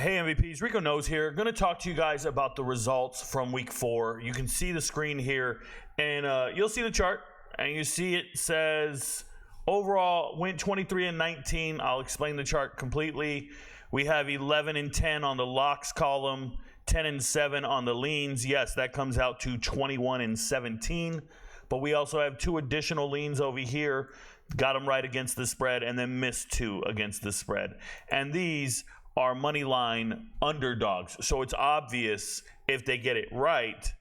Hey MVPs, Rico Knows here. Going to talk to you guys about the results from week 4. You can see the screen here, and you'll see the chart, and you see it says overall went 23-19. I'll explain the chart completely. We have 11-10 on the locks column, 10-7 on the leans. Yes, that comes out to 21-17. But we also have 2 additional leans over here. Got them right against the spread, and then missed 2 against the spread. And these are money line underdogs. So it's obvious if they get it right,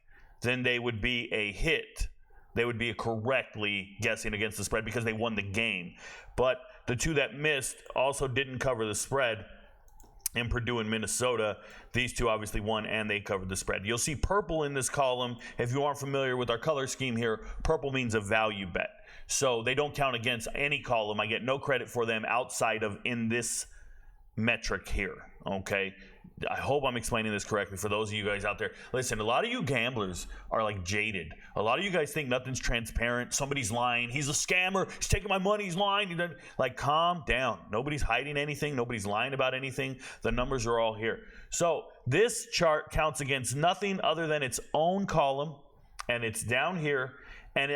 then they would be a hit. They would be correctly guessing against the spread because they won the game. But the 2 that missed also didn't cover the spread. In Purdue and Minnesota, these 2 obviously won and they covered the spread. You'll see purple in this column. If you aren't familiar with our color scheme here, purple means a value bet. So they don't count against any column. I get no credit for them outside of in this metric here, okay? I hope I'm explaining this correctly for those of you guys out there. Listen, a lot of you gamblers are like jaded. A lot of you guys think nothing's transparent. Somebody's lying. He's a scammer. He's taking my money. He's lying. Like, calm down. Nobody's hiding anything. Nobody's lying about anything. The numbers are all here. So this chart counts against nothing other than its own column, and it's down here. And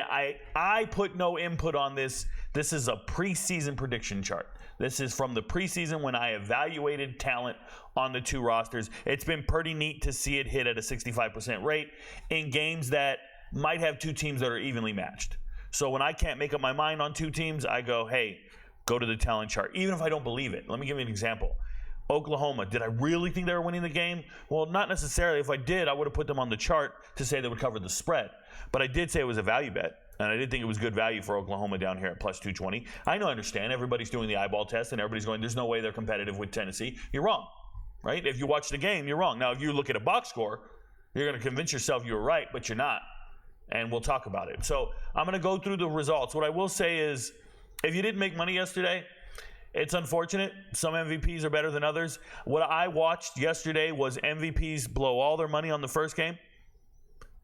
I put no input on this. This is a preseason prediction chart. This is from the preseason when I evaluated talent on the 2 rosters. It's been pretty neat to see it hit at a 65% rate in games that might have 2 teams that are evenly matched. So when I can't make up my mind on 2 teams, I go, hey, go to the talent chart, even if I don't believe it. Let me give you an example. Oklahoma, did I really think they were winning the game? Well, not necessarily. If I did, I would have put them on the chart to say they would cover the spread. But I did say it was a value bet. And I did think it was good value for Oklahoma down here at plus 220. I understand. Everybody's doing the eyeball test, and everybody's going, there's no way they're competitive with Tennessee. You're wrong, right? If you watch the game, you're wrong. Now, if you look at a box score, you're going to convince yourself you were right, but you're not. And we'll talk about it. So I'm going to go through the results. What I will say is, if you didn't make money yesterday, it's unfortunate. Some MVPs are better than others. What I watched yesterday was MVPs blow all their money on the first game.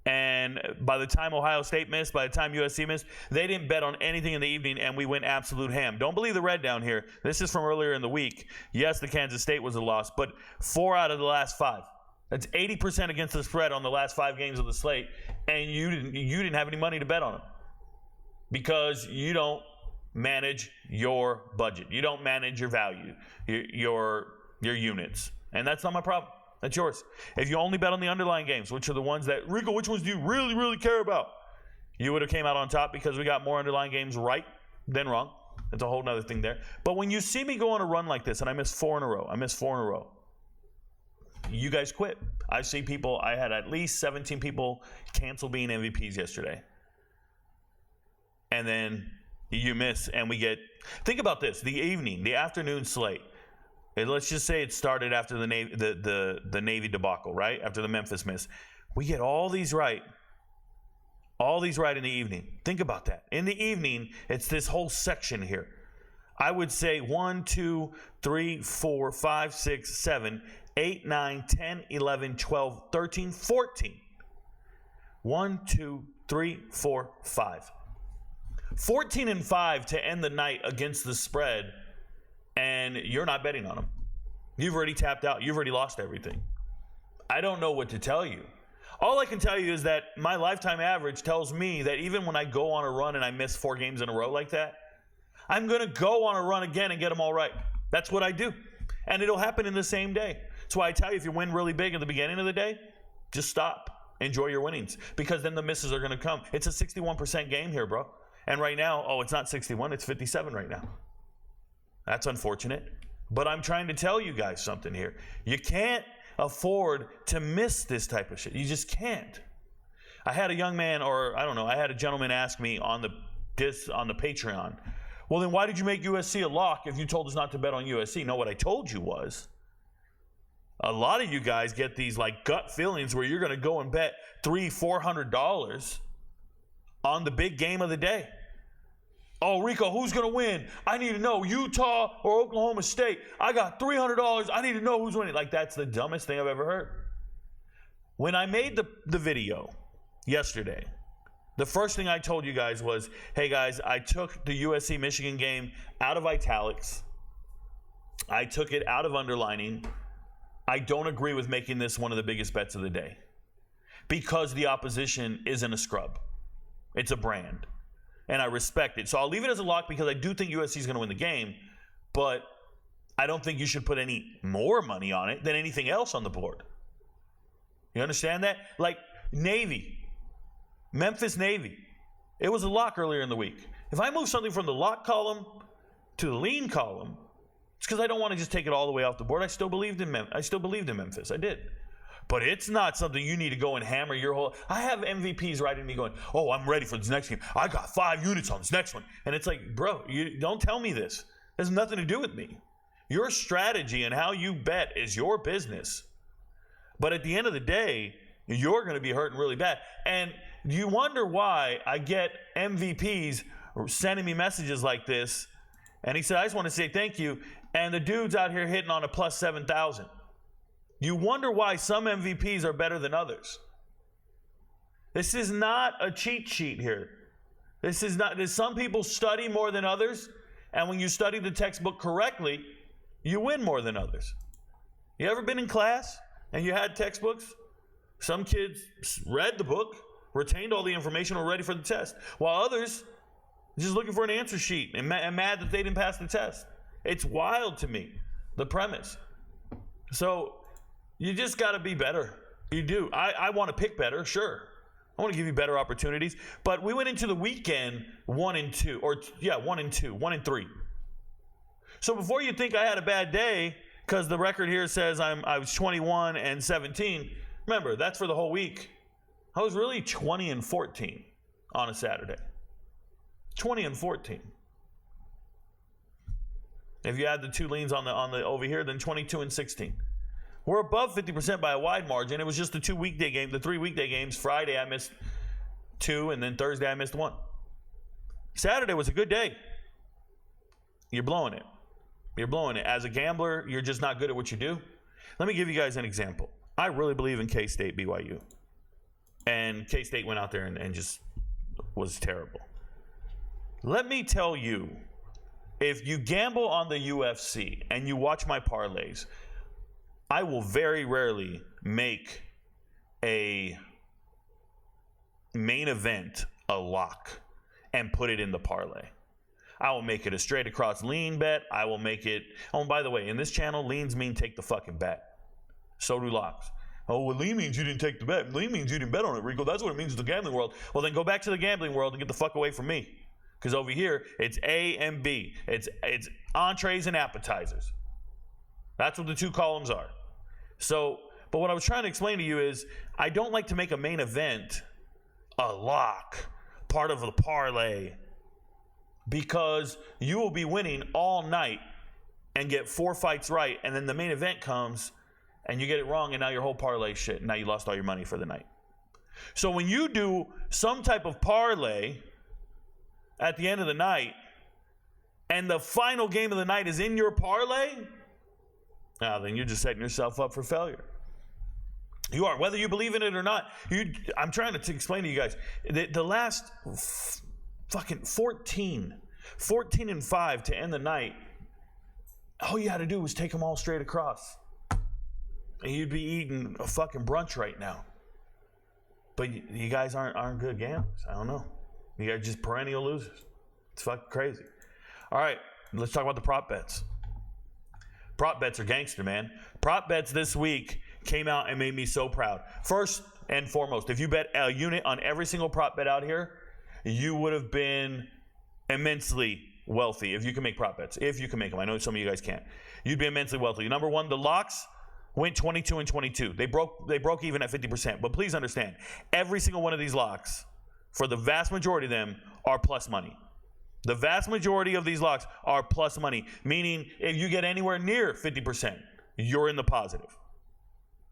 And by the time Ohio State missed, by the time USC missed, they didn't bet on anything in the evening, and we went absolute ham. Don't believe the red down here. This is from earlier in the week. Yes, the Kansas State was a loss, but 4 out of the last 5. That's 80% against the spread on the last 5 games of the slate, and you didn't have any money to bet on them because you don't manage your budget. You don't manage your value, your units, and that's not my problem. That's yours. If you only bet on the underlying games, which are the ones that, Rico, which ones do you really, really care about? You would have came out on top because we got more underlying games right than wrong. That's a whole nother thing there. But when you see me go on a run like this, and I missed 4 in a row, you guys quit. I see people, I had at least 17 people cancel being MVPs yesterday. And then you miss, and we get, think about this, the afternoon slate. Let's just say it started after the Navy debacle, right? After the Memphis miss. We get all these right in the evening. Think about that. In the evening, it's this whole section here. I would say 1, 2, 3, 4, 5, 6, 7, 8, 9, 10, 11, 12, 13, 14. 1, 2, 3, 4, 5. 14-5 to end the night against the spread. And you're not betting on them. You've already tapped out. You've already lost everything. I don't know what to tell you. All I can tell you is that my lifetime average tells me that even when I go on a run and I miss 4 games in a row like that, I'm going to go on a run again and get them all right. That's what I do. And it'll happen in the same day. That's why I tell you, if you win really big at the beginning of the day, just stop. Enjoy your winnings. Because then the misses are going to come. It's a 61% game here, bro. And right now, it's not 61, it's 57 right now. That's unfortunate. But I'm trying to tell you guys something here. You can't afford to miss this type of shit. You just can't. I had a young man, I had a gentleman ask me on the Patreon, well, then why did you make USC a lock if you told us not to bet on USC? No, what I told you was, a lot of you guys get these like gut feelings where you're going to go and bet $300-$400 on the big game of the day. Oh, Rico, who's going to win? I need to know, Utah or Oklahoma State. I got $300. I need to know who's winning. Like, that's the dumbest thing I've ever heard. When I made the video yesterday, the first thing I told you guys was, hey, guys, I took the USC-Michigan game out of italics. I took it out of underlining. I don't agree with making this one of the biggest bets of the day because the opposition isn't a scrub. It's a brand, and I respect it. So I'll leave it as a lock because I do think USC is going to win the game, but I don't think you should put any more money on it than anything else on the board. You understand that? Like Navy, Memphis Navy. It was a lock earlier in the week. If I move something from the lock column to the lean column, it's because I don't want to just take it all the way off the board. I still believed in Memphis. I did. But it's not something you need to go and hammer your whole. I have MVPs writing me going, oh, I'm ready for this next game. I got 5 units on this next one. And it's like, bro, you don't tell me this. It has nothing to do with me. Your strategy and how you bet is your business. But at the end of the day, you're going to be hurting really bad. And you wonder why I get MVPs sending me messages like this. And he said, I just want to say thank you. And the dude's out here hitting on a plus 7,000. You wonder why some MVPs are better than others. This is not a cheat sheet here. This is not. Some people study more than others. And when you study the textbook correctly, you win more than others. You ever been in class and you had textbooks? Some kids read the book, retained all the information, were ready for the test, while others just looking for an answer sheet and mad that they didn't pass the test. It's wild to me, the premise. So you just got to be better. You do. I want to pick better, sure. I want to give you better opportunities. But we went into the weekend 1-2, 1-3. So before you think I had a bad day, because the record here says I was 21-17, remember, that's for the whole week. I was really 20-14 on a Saturday. 20-14. If you add the 2 leans on the over here, then 22-16. We're above 50% by a wide margin. It was just the 3 weekday games. Friday I missed 2, and then Thursday I missed 1. Saturday was a good day. You're blowing it. You're blowing it. As a gambler, you're just not good at what you do. Let me give you guys an example. I really believe in K-State BYU. And K-State went out there and just was terrible. Let me tell you, if you gamble on the UFC and you watch my parlays, I will very rarely make a main event a lock and put it in the parlay. I will make it a straight across lean bet. I will make it, oh, and by the way, in this channel, leans mean take the fucking bet. So do locks. Oh, well, lean means you didn't take the bet. Lean means you didn't bet on it, Rico. That's what it means in the gambling world. Well, then go back to the gambling world and get the fuck away from me. Because over here, it's A and B. It's entrees and appetizers. That's what the 2 columns are. So, but what I was trying to explain to you is I don't like to make a main event a lock, part of the parlay, because you will be winning all night and get 4 fights right, and then the main event comes and you get it wrong, and now your whole parlay shit. Now you lost all your money for the night. So when you do some type of parlay at the end of the night, and the final game of the night is in your parlay, now then you're just setting yourself up for failure. You are, whether you believe in it or not. I'm trying to explain to you guys, the last fucking 14-5 to end the night, all you had to do was take them all straight across. And you'd be eating a fucking brunch right now. But you guys aren't good gamblers. I don't know. You guys are just perennial losers. It's fucking crazy. All right, let's talk about the prop bets. Prop bets are gangster, man. Prop bets this week came out and made me so proud. First and foremost, if you bet a unit on every single prop bet out here, you would have been immensely wealthy if you can make prop bets. If you can make them. I know some of you guys can't. You'd be immensely wealthy. Number 1, the locks went 22-22. They broke even at 50%. But please understand, every single one of these locks, for the vast majority of them, are plus money. The vast majority of these locks are plus money, meaning if you get anywhere near 50%, you're in the positive.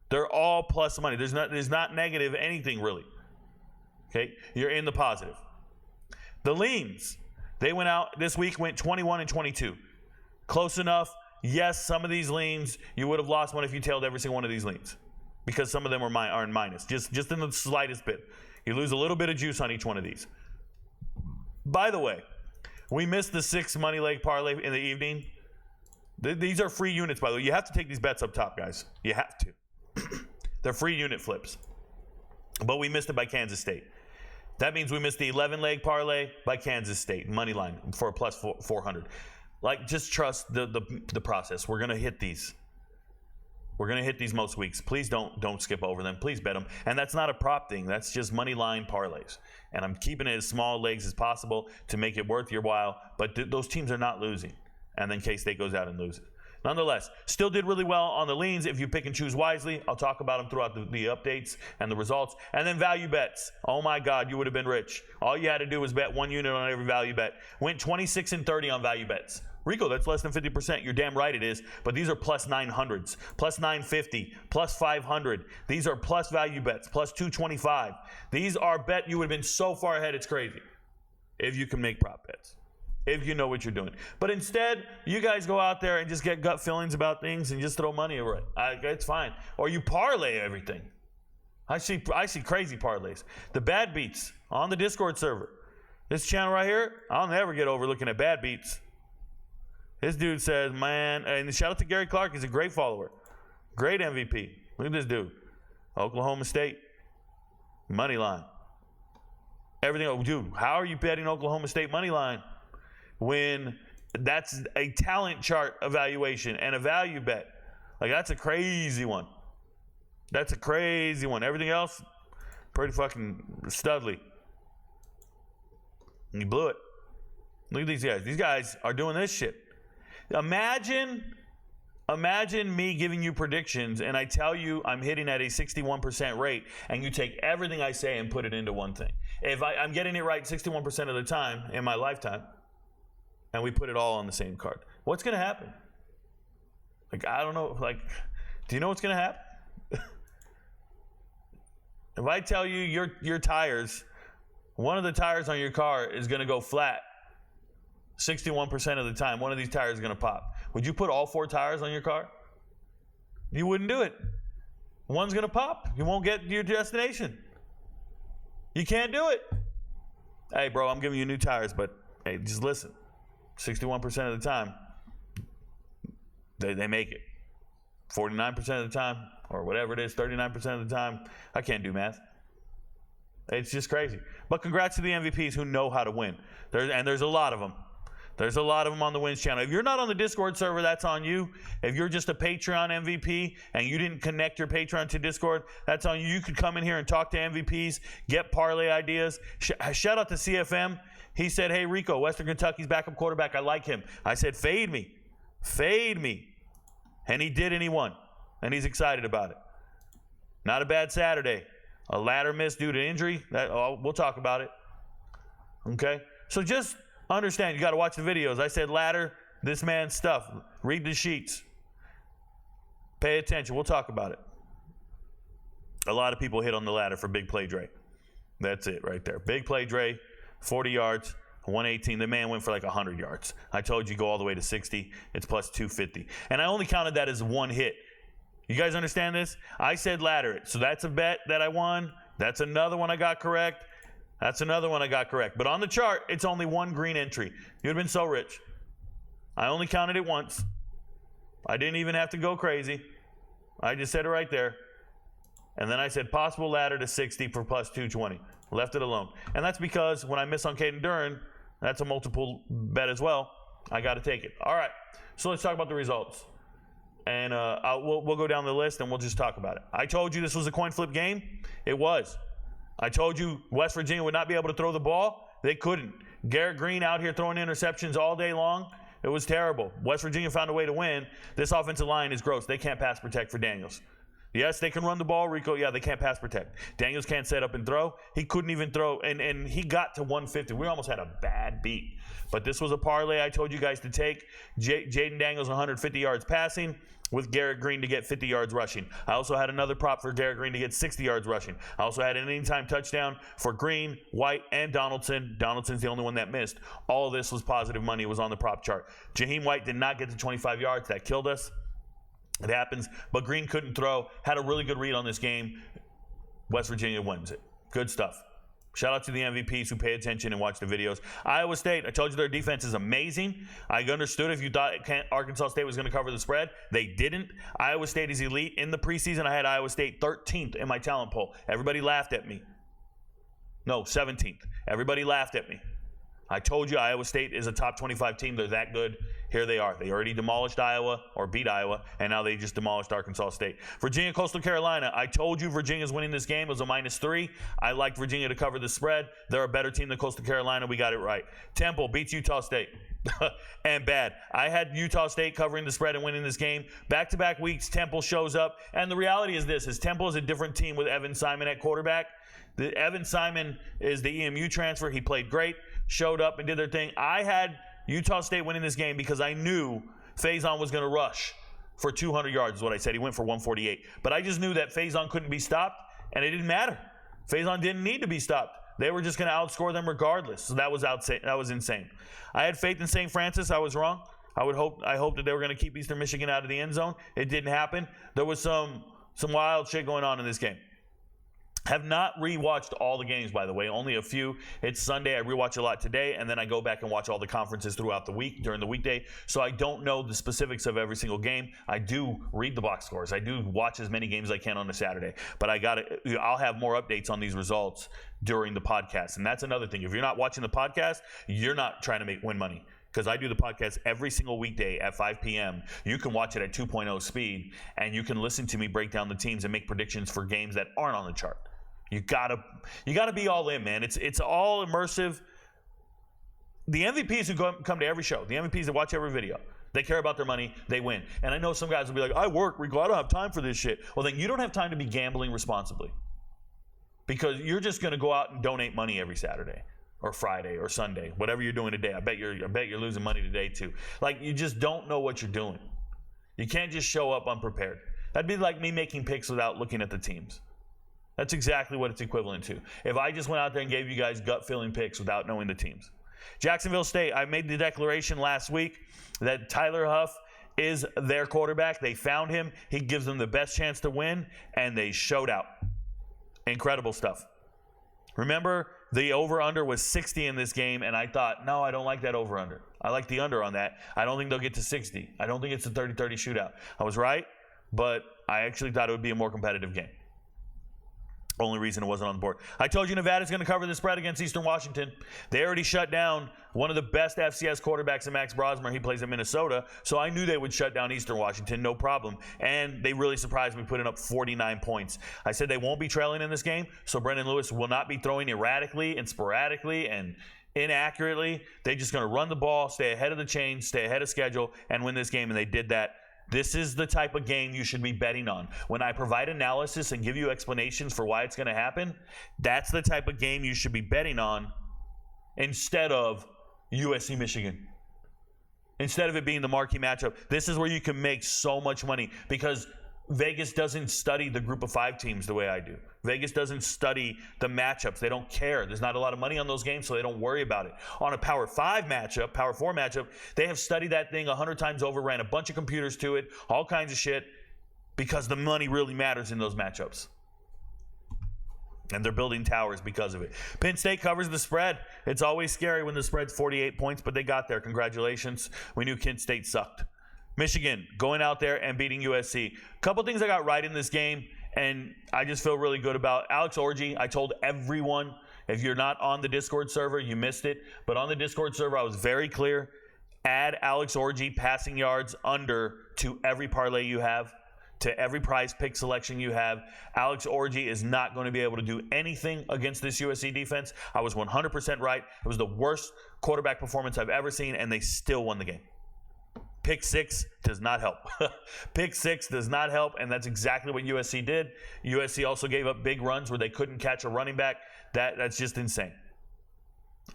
They're all plus money. There's not negative anything really. Okay? You're in the positive. The leans, they went out this week, went 21-22. Close enough. Yes, some of these leans, you would have lost one if you tailed every single one of these leans, because some of them are in minus, just in the slightest bit. You lose a little bit of juice on each one of these. By the way, we missed the 6 money leg parlay in the evening. These are free units, by the way. You have to take these bets up top, guys. You have to. They're free unit flips. But we missed it by Kansas State. That means we missed the 11-leg parlay by Kansas State, money line for a plus 400. Like, just trust the process. We're going to hit these. We're going to hit these most weeks. Please don't skip over them. Please bet them. And that's not a prop thing. That's just money line parlays. And I'm keeping it as small legs as possible to make it worth your while. But those teams are not losing. And then K-State goes out and loses. Nonetheless, still did really well on the leans if you pick and choose wisely. I'll talk about them throughout the updates and the results. And then value bets. Oh my God, you would have been rich. All you had to do was bet one unit on every value bet. Went 26 and 30 on value bets. Rico, that's less than 50%. You're damn right it is. But these are plus 900s, plus 950, plus 500. These are plus value bets, plus 225. These are bet you would have been so far ahead, it's crazy. If you can make prop bets. If you know what you're doing. But instead, you guys go out there and just get gut feelings about things and just throw money over it. It's fine. Or you parlay everything. I see crazy parlays. The bad beats on the Discord server. This channel right here, I'll never get over looking at bad beats. This dude says, man, and shout out to Gary Clark. He's a great follower. Great MVP. Look at this dude. Oklahoma State. Money line. Everything. Oh, dude, how are you betting Oklahoma State money line when that's a talent chart evaluation and a value bet? Like, that's a crazy one. That's a crazy one. Everything else, pretty fucking studly. And you blew it. Look at these guys. These guys are doing this shit. Imagine me giving you predictions and I tell you I'm hitting at a 61% rate and you take everything I say and put it into one thing. If I'm getting it right 61% of the time in my lifetime and we put it all on the same card, what's going to happen? Like, I don't know. Like, do you know what's going to happen? If I tell you your tires, one of the tires on your car is going to go flat 61% of the time, one of these tires is going to pop. Would you put all 4 tires on your car? You wouldn't do it. One's going to pop. You won't get to your destination. You can't do it. Hey, bro, I'm giving you new tires, but hey, just listen. 61% of the time, they make it. 49% of the time, or whatever it is, 39% of the time, I can't do math. It's just crazy. But congrats to the MVPs who know how to win. There's a lot of them. There's a lot of them on the Wins channel. If you're not on the Discord server, that's on you. If you're just a Patreon MVP and you didn't connect your Patreon to Discord, that's on you. You could come in here and talk to MVPs, get parlay ideas. Shout out to CFM. He said, hey, Rico, Western Kentucky's backup quarterback. I like him. I said, fade me. Fade me. And he did, and he won. And he's excited about it. Not a bad Saturday. A ladder miss due to injury. We'll talk about it. Okay? So just understand, you got to watch the videos. I said ladder, this man's stuff. Read the sheets. Pay attention. We'll talk about it. A lot of people hit on the ladder for Big Play Dre. That's it right there. Big Play Dre, 40 yards, 118. The man went for like 100 yards. I told you go all the way to 60. It's plus 250. And I only counted that as one hit. You guys understand this? I said ladder it. So that's a bet that I won. That's another one I got correct. That's another one I got correct. But on the chart, it's only one green entry. You'd have been so rich. I only counted it once. I didn't even have to go crazy. I just said it right there. And then I said possible ladder to 60 for plus 220. Left it alone. And that's because when I miss on Caden Duran, that's a multiple bet as well. I got to take it. All right. So let's talk about the results. And we'll go down the list and we'll just talk about it. I told you this was a coin flip game. It was. I told you West Virginia would not be able to throw the ball. They couldn't. Garrett Green out here throwing interceptions all day long. It was terrible. West Virginia found a way to win. This offensive line is gross. They can't pass protect for Daniels. Yes, they can run the ball, Rico. Yeah, they can't pass protect. Daniels can't set up and throw. He couldn't even throw, and he got to 150. We almost had a bad beat. But this was a parlay I told you guys to take. Jaden Daniels 150 yards passing with Garrett Green to get 50 yards rushing. I also had another prop for Garrett Green to get 60 yards rushing. I also had an anytime touchdown for Green, White, and Donaldson. Donaldson's the only one that missed. All of this was positive money. It was on the prop chart. Jaheim White did not get to 25 yards. That killed us. It happens. But Green couldn't throw. Had a really good read on this game. West Virginia wins it. Good stuff. Shout out to the MVPs who pay attention and watch the videos. Iowa State, I told you their defense is amazing. I understood if you thought Arkansas State was going to cover the spread. They didn't. Iowa State is elite. In the preseason, I had Iowa State 13th in my talent poll. Everybody laughed at me. No, 17th. Everybody laughed at me. I told you Iowa State is a top 25 team. They're that good. Here they are. They already demolished Iowa or beat Iowa, and now they just demolished Arkansas State. Virginia, Coastal Carolina. I told you Virginia's winning this game. It was a -3. I liked Virginia to cover the spread. They're a better team than Coastal Carolina. We got it right. Temple beats Utah State. And bad. I had Utah State covering the spread and winning this game. Back-to-back weeks, Temple shows up. And the reality is this, is Temple is a different team with Evan Simon at quarterback. Evan Simon is the EMU transfer. He played great, showed up and did their thing. I had Utah State winning this game because I knew Faison was going to rush for 200 yards is what I said. He went for 148. But I just knew that Faison couldn't be stopped, and it didn't matter. Faison didn't need to be stopped. They were just going to outscore them regardless. So that was insane. I had faith in St. Francis. I was wrong. I hoped that they were going to keep Eastern Michigan out of the end zone. It didn't happen. There was some wild shit going on in this game. Have not rewatched all the games, by the way, only a few. It's Sunday. I rewatch a lot today, and then I go back and watch all the conferences throughout the week during the weekday. So I don't know the specifics of every single game. I do read the box scores. I do watch as many games as I can on a Saturday. But I'll have more updates on these results during the podcast. And that's another thing. If you're not watching the podcast, you're not trying to win money. Because I do the podcast every single weekday at 5 p.m. You can watch it at 2.0 speed, and you can listen to me break down the teams and make predictions for games that aren't on the chart. You gotta be all in, man. It's all immersive. The MVPs who come to every show, the MVPs that watch every video, they care about their money, they win. And I know some guys will be like, I work, Rico, I don't have time for this shit. Well, then you don't have time to be gambling responsibly. Because you're just gonna go out and donate money every Saturday or Friday or Sunday, whatever you're doing today. I bet you're losing money today too. Like, you just don't know what you're doing. You can't just show up unprepared. That'd be like me making picks without looking at the teams. That's exactly what it's equivalent to. If I just went out there and gave you guys gut-feeling picks without knowing the teams. Jacksonville State, I made the declaration last week that Tyler Huff is their quarterback. They found him. He gives them the best chance to win, and they showed out. Incredible stuff. Remember, the over-under was 60 in this game, and I thought, no, I don't like that over-under. I like the under on that. I don't think they'll get to 60. I don't think it's a 30-30 shootout. I was right, but I actually thought it would be a more competitive game. Only reason it wasn't on the board. I told you Nevada's going to cover the spread against Eastern Washington. They already shut down one of the best FCS quarterbacks in Max Brosmer. He plays in Minnesota. So I knew they would shut down Eastern Washington, no problem. And they really surprised me, putting up 49 points. I said they won't be trailing in this game, so Brendan Lewis will not be throwing erratically and sporadically and inaccurately. They're just going to run the ball, stay ahead of the chain, stay ahead of schedule, and win this game, and they did that. This is the type of game you should be betting on. When I provide analysis and give you explanations for why it's going to happen, that's the type of game you should be betting on instead of USC Michigan. Instead of it being the marquee matchup. This is where you can make so much money because Vegas doesn't study the group of 5 teams the way I do. Vegas doesn't study the matchups. They don't care. There's not a lot of money on those games, so they don't worry about it. On a Power 5 matchup, Power 4 matchup, they have studied that thing 100 times over, ran a bunch of computers to it, all kinds of shit, because the money really matters in those matchups. And they're building towers because of it. Penn State covers the spread. It's always scary when the spread's 48 points, but they got there. Congratulations. We knew Kent State sucked. Michigan going out there and beating USC. A couple things I got right in this game, and I just feel really good about. Alex Orji, I told everyone, if you're not on the Discord server, you missed it. But on the Discord server, I was very clear. Add Alex Orji passing yards under to every parlay you have, to every prize pick selection you have. Alex Orji is not going to be able to do anything against this USC defense. I was 100% right. It was the worst quarterback performance I've ever seen, and they still won the game. Pick 6 does not help. Pick 6 does not help, and that's exactly what USC did. USC also gave up big runs where they couldn't catch a running back. That's just insane.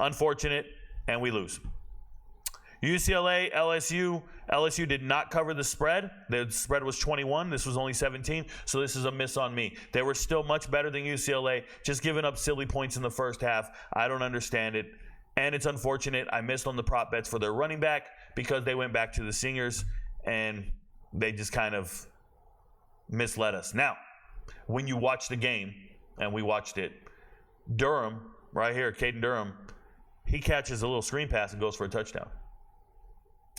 Unfortunate, and we lose. UCLA, LSU. LSU did not cover the spread. The spread was 21. This was only 17, so this is a miss on me. They were still much better than UCLA, just giving up silly points in the first half. I don't understand it. And it's unfortunate. I missed on the prop bets for their running back because they went back to the singers and they just kind of misled us. Now, when you watch the game, and we watched it, Durham right here, Caden Durham, he catches a little screen pass and goes for a touchdown.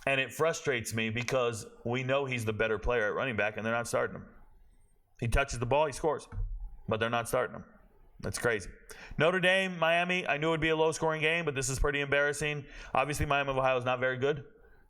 And it frustrates me because we know he's the better player at running back, and they're not starting him. He touches the ball, he scores, but they're not starting him. That's crazy. Notre Dame, Miami, I knew it would be a low-scoring game, but this is pretty embarrassing. Obviously, Miami of Ohio is not very good.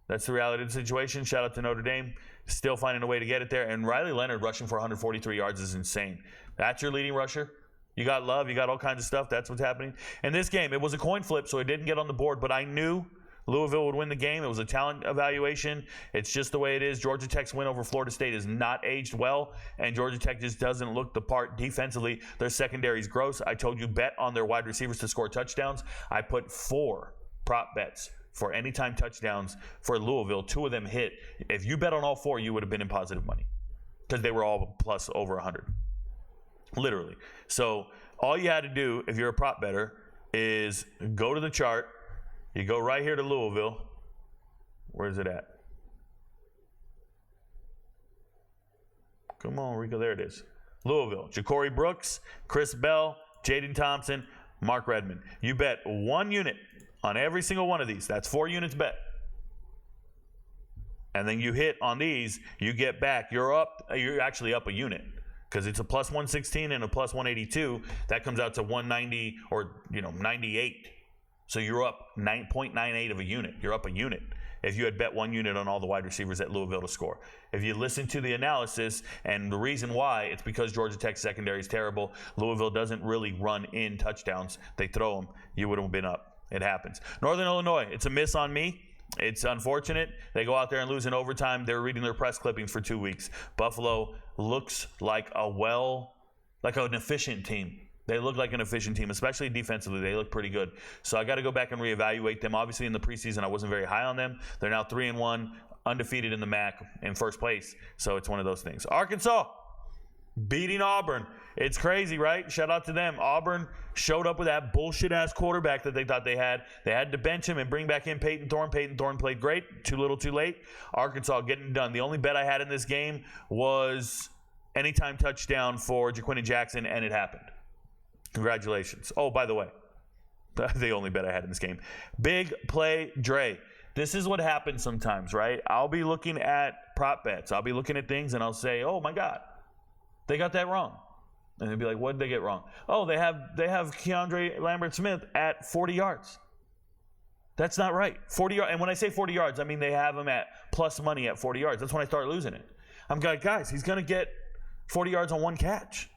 That's the reality of the situation. Shout out to Notre Dame. Still finding a way to get it there. And Riley Leonard rushing for 143 yards is insane. That's your leading rusher. You got Love. You got all kinds of stuff. That's what's happening. In this game, it was a coin flip, so it didn't get on the board, but I knew Louisville would win the game. It was a talent evaluation. It's just the way it is. Georgia Tech's win over Florida State is not aged well, and Georgia Tech just doesn't look the part defensively. Their secondary is gross. I told you bet on their wide receivers to score touchdowns. I put 4 prop bets for anytime touchdowns for Louisville. 2 of them hit. If you bet on all 4, you would have been in positive money because they were all plus over 100. Literally. So all you had to do if you're a prop bettor is go to the chart. You go right here to Louisville. Where's it at? Come on, Rico. There it is. Louisville. Ja'Cory Brooks, Chris Bell, Jaden Thompson, Mark Redmond. You bet 1 unit on every single one of these. That's 4 units bet. And then you hit on these, you get back. You're actually up a unit because it's a plus 116 and a plus 182. That comes out to 190 or 98. So you're up 9.98 of a unit. You're up a unit if you had bet 1 unit on all the wide receivers at Louisville to score. If you listen to the analysis and the reason why, it's because Georgia Tech's secondary is terrible. Louisville doesn't really run in touchdowns. They throw them. You would have been up. It happens. Northern Illinois, it's a miss on me. It's unfortunate. They go out there and lose in overtime. They're reading their press clippings for 2 weeks. Buffalo looks like an efficient team. They look like an efficient team, especially defensively. They look pretty good. So I got to go back and reevaluate them. Obviously, in the preseason, I wasn't very high on them. They're now 3-1, undefeated in the MAC, in first place. So it's one of those things. Arkansas beating Auburn. It's crazy, right? Shout out to them. Auburn showed up with that bullshit-ass quarterback that they thought they had. They had to bench him and bring back in Peyton Thorne. Peyton Thorne played great. Too little, too late. Arkansas getting it done. The only bet I had in this game was anytime touchdown for Jaquindon Jackson, and it happened. Congratulations. Oh, by the way, the only bet I had in this game. Big play Dre. This is what happens sometimes, right? I'll be looking at prop bets. I'll be looking at things, and I'll say, oh, my God, they got that wrong. And they'll be like, what did they get wrong? Oh, they have Keandre Lambert-Smith at 40 yards. That's not right. 40 yards. And when I say 40 yards, I mean they have him at plus money at 40 yards. That's when I start losing it. I'm like, guys, he's going to get 40 yards on 1 catch.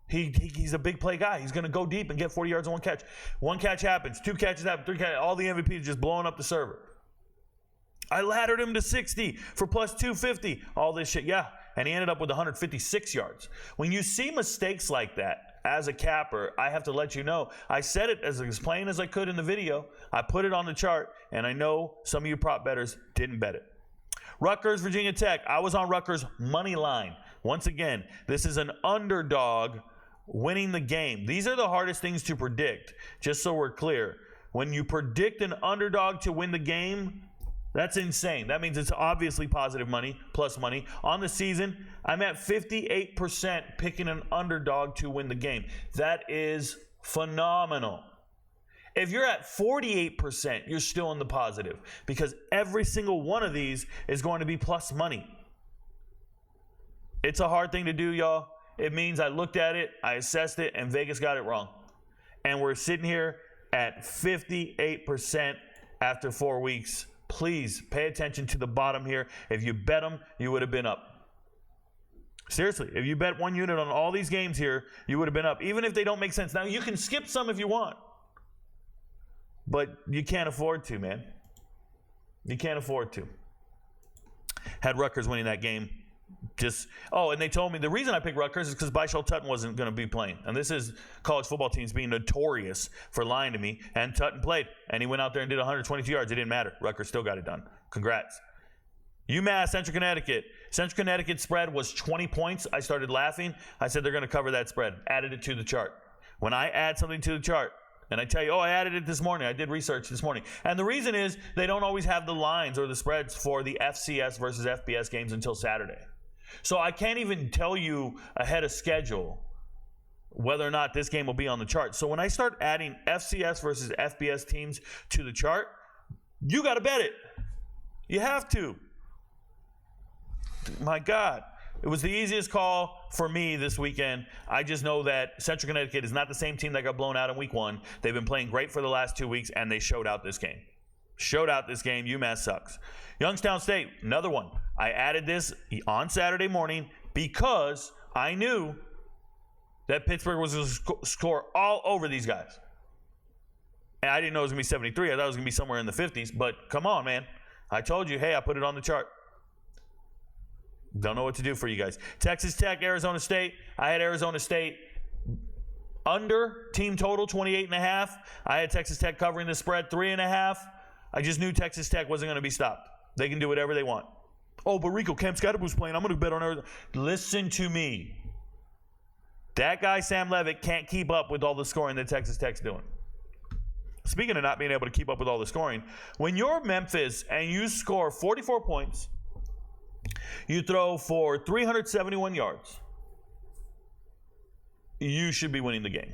He's a big play guy. He's going to go deep and get 40 yards on 1 catch. 1 catch happens. 2 catches happen. 3 catches. All the MVPs just blowing up the server. I laddered him to 60 for plus 250. All this shit. Yeah. And he ended up with 156 yards. When you see mistakes like that, as a capper, I have to let you know. I said it as plain as I could in the video. I put it on the chart, and I know some of you prop bettors didn't bet it. Rutgers, Virginia Tech. I was on Rutgers money line. Once again, this is an underdog winning the game. These are the hardest things to predict, just so we're clear. When you predict an underdog to win the game, that's insane. That means it's obviously positive money, plus money. On the season, I'm at 58% picking an underdog to win the game. That is phenomenal. If you're at 48%, you're still in the positive because every single one of these is going to be plus money. It's a hard thing to do, y'all. It means I looked at it, I assessed it, and Vegas got it wrong. And we're sitting here at 58% after 4 weeks. Please pay attention to the bottom here. If you bet them, you would have been up. Seriously, if you bet 1 unit on all these games here, you would have been up, even if they don't make sense. Now, you can skip some if you want, but you can't afford to, man. You can't afford to. Had Rutgers winning that game. And they told me the reason I picked Rutgers is because Byshal Tutton wasn't going to be playing. And this is college football teams being notorious for lying to me. And Tutton played. And he went out there and did 122 yards. It didn't matter. Rutgers still got it done. Congrats. UMass, Central Connecticut. Central Connecticut spread was 20 points. I started laughing. I said they're going to cover that spread. Added it to the chart. When I add something to the chart, and I tell you, I added it this morning. I did research this morning. And the reason is they don't always have the lines or the spreads for the FCS versus FBS games until Saturday. So I can't even tell you ahead of schedule whether or not this game will be on the chart. So when I start adding FCS versus FBS teams to the chart, you got to bet it. You have to. My God. It was the easiest call for me this weekend. I just know that Central Connecticut is not the same team that got blown out in week 1. They've been playing great for the last 2 weeks, and they showed out this game. UMass sucks. Youngstown State, another one. I added this on Saturday morning because I knew that Pittsburgh was going to score all over these guys. And I didn't know it was going to be 73. I thought it was going to be somewhere in the 50s. But come on, man. I told you, hey, I put it on the chart. Don't know what to do for you guys. Texas Tech, Arizona State. I had Arizona State under team total 28.5. I had Texas Tech covering the spread 3.5. I just knew Texas Tech wasn't going to be stopped. They can do whatever they want. Oh, but Rico Kemp Scottaboo's playing. I'm going to bet on Arizona. Listen to me. That guy, Sam Levitt, can't keep up with all the scoring that Texas Tech's doing. Speaking of not being able to keep up with all the scoring, when you're Memphis and you score 44 points, you throw for 371 yards, you should be winning the game.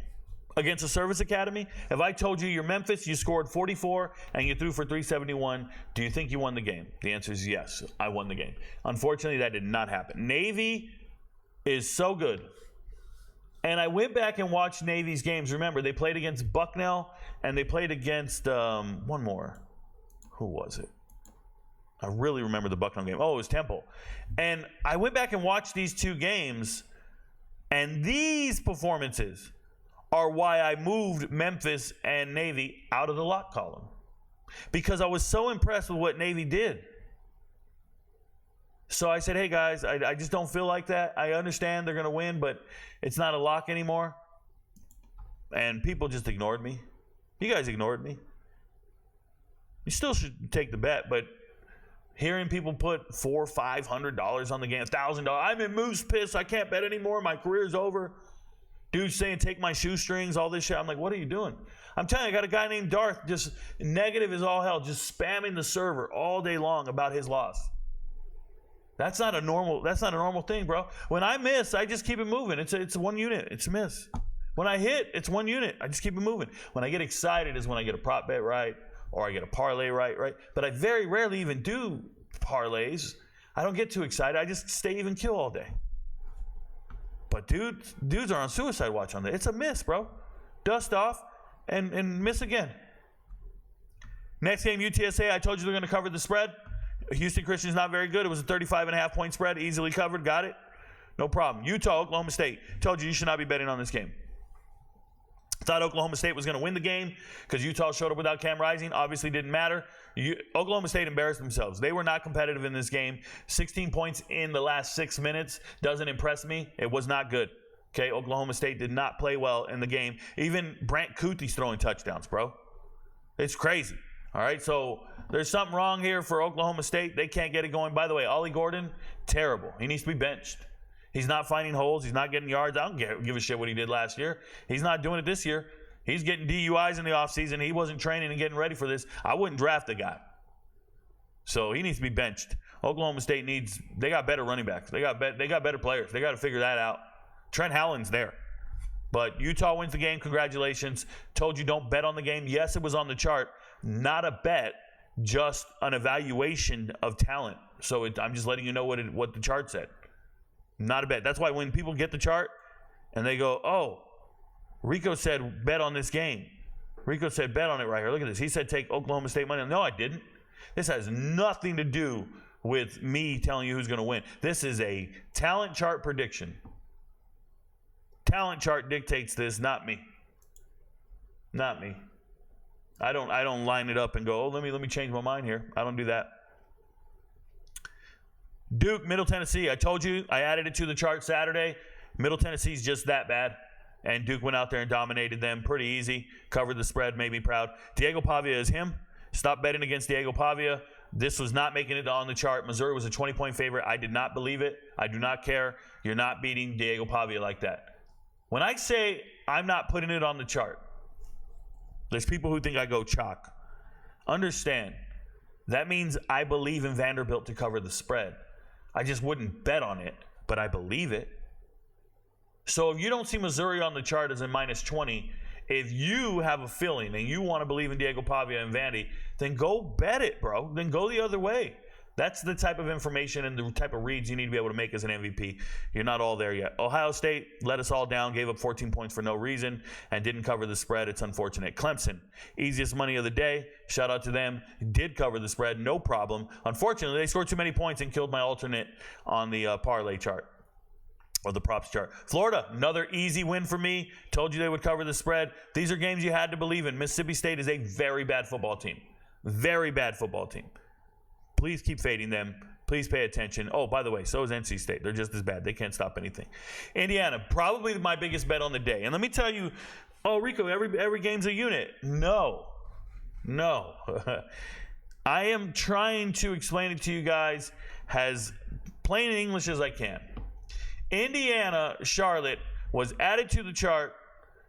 Against a service academy, if I told you you're Memphis, you scored 44, and you threw for 371, do you think you won the game? The answer is yes, I won the game. Unfortunately, that did not happen. Navy is so good. And I went back and watched Navy's games. Remember, they played against Bucknell, and they played against one more. Who was it? I really remember the Bucknell game. Oh, it was Temple. And I went back and watched these 2 games, and these performances are why I moved Memphis and Navy out of the lock column. Because I was so impressed with what Navy did. So I said, hey, guys, I just don't feel like that. I understand they're going to win, but it's not a lock anymore. And people just ignored me. You guys ignored me. You still should take the bet, but hearing people put $400, $500 on the game, $1,000, I'm in moose piss. I can't bet anymore. My career's over. Dude saying, take my shoestrings, all this shit. I'm like, what are you doing? I'm telling you, I got a guy named Darth, just negative as all hell, just spamming the server all day long about his loss. That's not a normal thing, bro. When I miss, I just keep it moving. It's one unit. It's a miss. When I hit, it's one unit. I just keep it moving. When I get excited is when I get a prop bet right or I get a parlay right? But I very rarely even do parlays. I don't get too excited. I just stay even kill all day. But dudes are on suicide watch on that. It's a miss, bro. Dust off and miss again. Next game, UTSA. I told you they're going to cover the spread. Houston Christian's not very good. It was a 35.5 point spread. Easily covered. Got it. No problem. Utah, Oklahoma State. Told you should not be betting on this game. Thought Oklahoma State was going to win the game because Utah showed up without Cam Rising. Obviously didn't matter. Oklahoma State embarrassed themselves. They were not competitive in this game. 16 points in the last 6 minutes doesn't impress me. It was not good. Okay, Oklahoma State did not play well in the game. Even Brant Kuthe's throwing touchdowns, bro. It's crazy. All right, so there's something wrong here for Oklahoma State. They can't get it going. By the way, Ollie Gordon, terrible. He needs to be benched. He's not finding holes. He's not getting yards. I don't give a shit what he did last year. He's not doing it this year. He's getting DUIs in the offseason. He wasn't training and getting ready for this. I wouldn't draft the guy. So he needs to be benched. Oklahoma State they got better running backs. They got better players. They got to figure that out. Trent Howland's there. But Utah wins the game. Congratulations. Told you don't bet on the game. Yes, it was on the chart. Not a bet, just an evaluation of talent. So I'm just letting you know what the chart said. Not a bet. That's why when people get the chart and they go, oh, Rico said bet on this game. Rico said bet on it right here. Look at this. He said take Oklahoma State money. No, I didn't. This has nothing to do with me telling you who's going to win. This is a talent chart prediction. Talent chart dictates this, not me. Not me. I don't line it up and go, oh, let me change my mind here. I don't do that. Duke, Middle Tennessee. I told you I added it to the chart Saturday. Middle Tennessee's just that bad. And Duke went out there and dominated them pretty easy. Covered the spread, made me proud. Diego Pavia is him. Stop betting against Diego Pavia. This was not making it on the chart. Missouri was a 20-point favorite. I did not believe it. I do not care. You're not beating Diego Pavia like that. When I say I'm not putting it on the chart, there's people who think I go chalk. Understand, that means I believe in Vanderbilt to cover the spread. I just wouldn't bet on it, but I believe it. So if you don't see Missouri on the chart as a minus 20, if you have a feeling and you want to believe in Diego Pavia and Vandy, then go bet it, bro. Then go the other way. That's the type of information and the type of reads you need to be able to make as an MVP. You're not all there yet. Ohio State let us all down, gave up 14 points for no reason, and didn't cover the spread. It's unfortunate. Clemson, easiest money of the day. Shout out to them. Did cover the spread, no problem. Unfortunately, they scored too many points and killed my alternate on the parlay chart. Or the props chart. Florida, another easy win for me. Told you they would cover the spread. These are games you had to believe in. Mississippi State is a very bad football team. Very bad football team. Please keep fading them. Please pay attention. Oh, by the way, so is NC State. They're just as bad. They can't stop anything. Indiana, probably my biggest bet on the day. And let me tell you, oh, Rico, every game's a unit. No. I am trying to explain it to you guys as plain in English as I can. Indiana, Charlotte was added to the chart,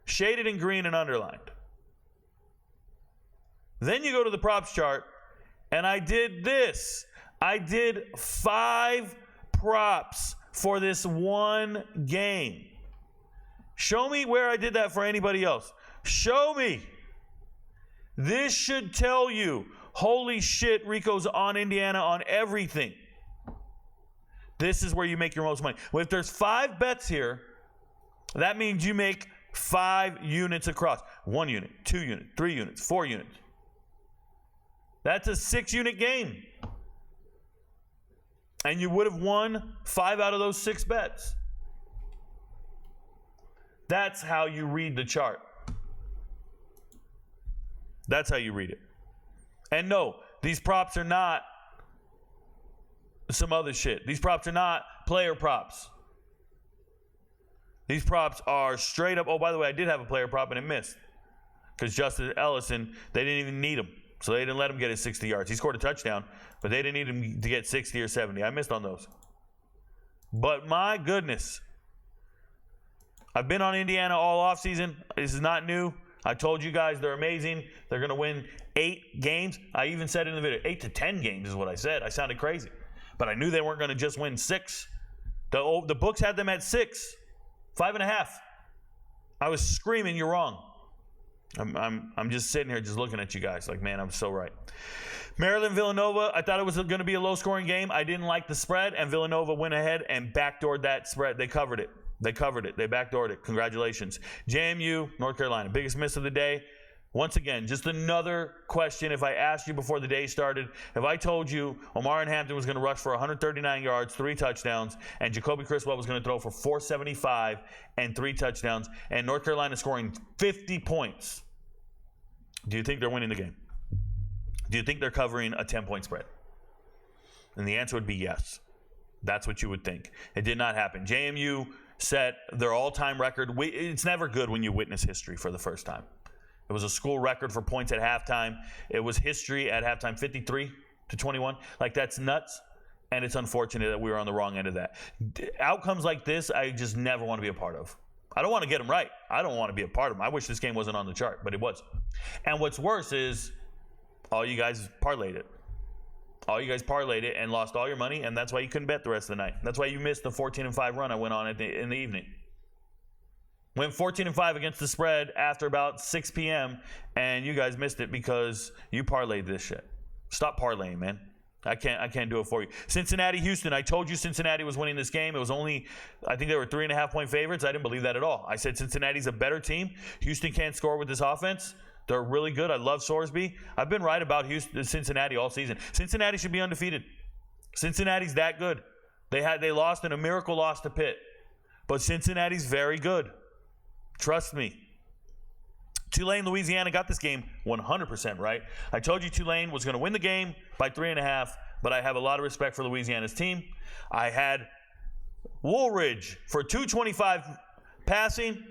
shaded in green and underlined. Then you go to the props chart, and I did this. I did 5 props for this one game. Show me where I did that for anybody else. Show me. This should tell you, holy shit, Rico's on Indiana on everything. This is where you make your most money. Well, if there's 5 bets here, that means you make 5 units across. 1 unit, 2 units, 3 units, 4 units. That's a 6-unit game. And you would have won 5 out of those 6 bets. That's how you read the chart. That's how you read it. And no, these props are not some other shit. These props are not player props. These props are straight up. Oh, by the way, I did have a player prop and it missed. Because Justin Ellison, they didn't even need him. So they didn't let him get his 60 yards. He scored a touchdown, but they didn't need him to get 60 or 70. I missed on those. But my goodness. I've been on Indiana all offseason. This is not new. I told you guys they're amazing. They're going to win 8 games. I even said in the video, 8 to 10 games is what I said. I sounded crazy. But I knew they weren't going to just win 6. The books had them at 6, 5.5. I was screaming, you're wrong. I'm just sitting here just looking at you guys like, man, I'm so right. Maryland, Villanova, I thought it was going to be a low-scoring game. I didn't like the spread, and Villanova went ahead and backdoored that spread. They covered it. They backdoored it. Congratulations. JMU, North Carolina, biggest miss of the day. Once again, just another question. If I asked you before the day started, if I told you Omar Hampton was going to rush for 139 yards, 3 touchdowns, and Jacoby Criswell was going to throw for 475 and 3 touchdowns, and North Carolina scoring 50 points, do you think they're winning the game? Do you think they're covering a 10-point spread? And the answer would be yes. That's what you would think. It did not happen. JMU set their all-time record. It's never good when you witness history for the first time. It was a school record for points at halftime. It was history at halftime, 53-21. Like, that's nuts, and it's unfortunate that we were on the wrong end of that. Outcomes like this, I just never want to be a part of. I don't want to get them right. I don't want to be a part of them. I wish this game wasn't on the chart, but it was. And what's worse is all you guys parlayed it. All you guys parlayed it and lost all your money, and that's why you couldn't bet the rest of the night. That's why you missed the 14-5 run I went on in the evening. Went 14-5 against the spread after about 6 p.m., and you guys missed it because you parlayed this shit. Stop parlaying, man. I can't do it for you. Cincinnati, Houston. I told you Cincinnati was winning this game. It was only, I think they were 3.5-point favorites. I didn't believe that at all. I said Cincinnati's a better team. Houston can't score with this offense. They're really good. I love Sorsby. I've been right about Cincinnati all season. Cincinnati should be undefeated. Cincinnati's that good. They lost in a miracle loss to Pitt. But Cincinnati's very good. Trust me. Tulane, Louisiana got this game 100% right. I told you Tulane was going to win the game by 3.5, but I have a lot of respect for Louisiana's team. I had Woolridge for 225 passing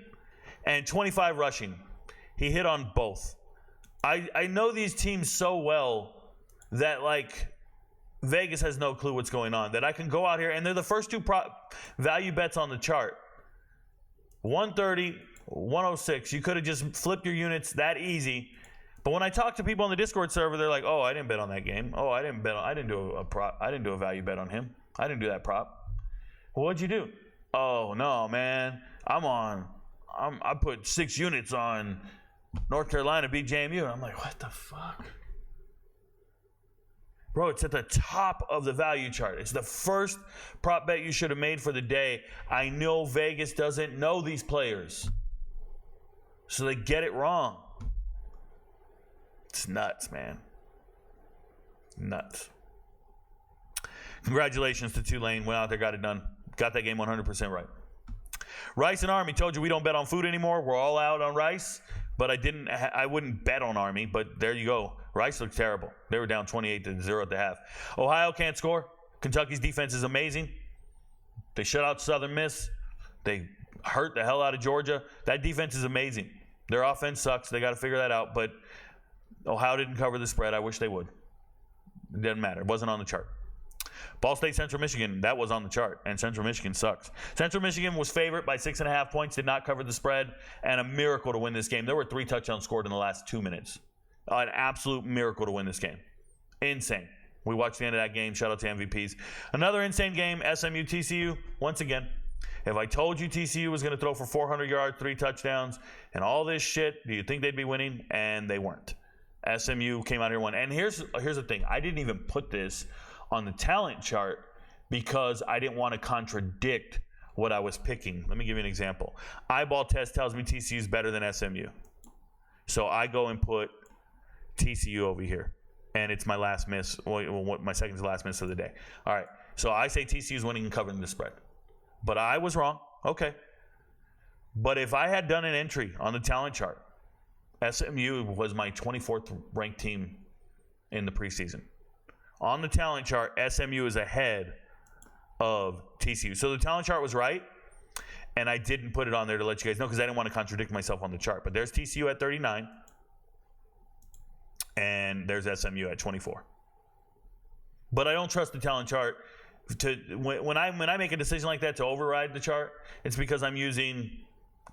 and 25 rushing. He hit on both. I know these teams so well that, like, Vegas has no clue what's going on. That I can go out here, and they're the first 2 value bets on the chart. 130, 106. You could have just flipped your units that easy. But when I talk to people on the Discord server, they're like, "Oh, I didn't bet on that game. Oh, I didn't do a prop. I didn't do a value bet on him. I didn't do that prop." Well, what'd you do? Oh, no, man. I put 6 units on North Carolina beat JMU. And I'm like, what the fuck? Bro, it's at the top of the value chart. It's the first prop bet you should have made for the day. I know Vegas doesn't know these players, so they get it wrong. It's nuts, man. Nuts. Congratulations to Tulane. Went out there, got it done. Got that game 100% right. Rice and Army. Told you we don't bet on food anymore. We're all out on Rice. But I wouldn't bet on Army, but there you go. Rice looked terrible. They were down 28-0 at the half. Ohio can't score. Kentucky's defense is amazing. They shut out Southern Miss. They hurt the hell out of Georgia. That defense is amazing. Their offense sucks. They got to figure that out. But Ohio didn't cover the spread. I wish they would. It doesn't matter. It wasn't on the chart. Ball State, Central Michigan, that was on the chart, and Central Michigan sucks. Central Michigan was favored by 6.5 points, did not cover the spread, and a miracle to win this game. There were 3 touchdowns scored in the last 2 minutes. An absolute miracle to win this game. Insane. We watched the end of that game. Shout out to MVPs. Another insane game, SMU TCU. Once again, if I told you TCU was going to throw for 400 yards, 3 touchdowns, and all this shit, do you think they'd be winning? And they weren't. SMU came out here and won. And here's the thing. I didn't even put this on the talent chart because I didn't want to contradict what I was picking. Let me give you an example. Eyeball test tells me TCU is better than SMU. So I go and put TCU over here. And it's my last miss, my second to last miss of the day. All right. So I say TCU is winning and covering the spread. But I was wrong. Okay. But if I had done an entry on the talent chart, SMU was my 24th ranked team in the preseason. On the talent chart, SMU is ahead of TCU. So the talent chart was right, and I didn't put it on there to let you guys know because I didn't want to contradict myself on the chart. But there's TCU at 39, and there's SMU at 24. But I don't trust the talent chart. When I make a decision like that to override the chart, it's because I'm using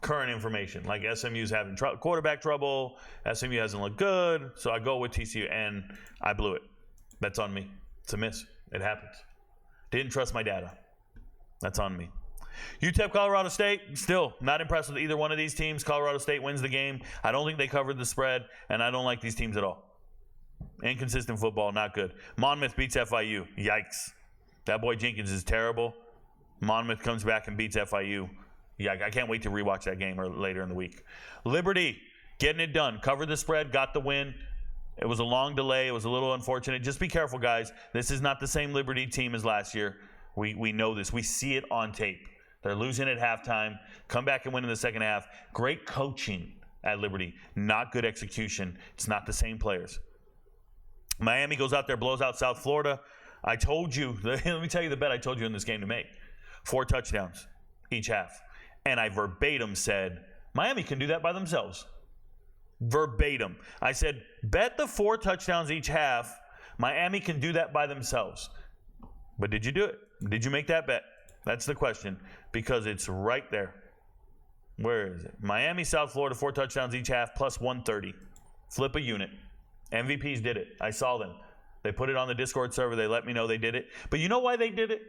current information. Like SMU's having quarterback trouble, SMU hasn't looked good, so I go with TCU, and I blew it. That's on me. It's a miss. It happens. Didn't trust my data. That's on me. UTEP, Colorado State, still not impressed with either one of these teams. Colorado State wins the game. I don't think they covered the spread, and I don't like these teams at all. Inconsistent football, not good. Monmouth beats FIU. Yikes. That boy Jenkins is terrible. Monmouth comes back and beats FIU. Yeah, I can't wait to rewatch that game later in the week. Liberty, getting it done. Covered the spread, got the win. It was a long delay. It was a little unfortunate. Just be careful, guys. This is not the same Liberty team as last year. We know this. We see it on tape. They're losing at halftime. Come back and win in the second half. Great coaching at Liberty. Not good execution. It's not the same players. Miami goes out there, blows out South Florida. I told you. Let me tell you the bet I told you in this game to make. 4 touchdowns each half. And I verbatim said, Miami can do that by themselves. Verbatim. I said, bet the 4 touchdowns each half. Miami can do that by themselves. But did you do it? Did you make that bet? That's the question. Because it's right there. Where is it? Miami, South Florida, 4 touchdowns each half, plus 130. Flip a unit. MVPs did it. I saw them. They put it on the Discord server. They let me know they did it. But you know why they did it?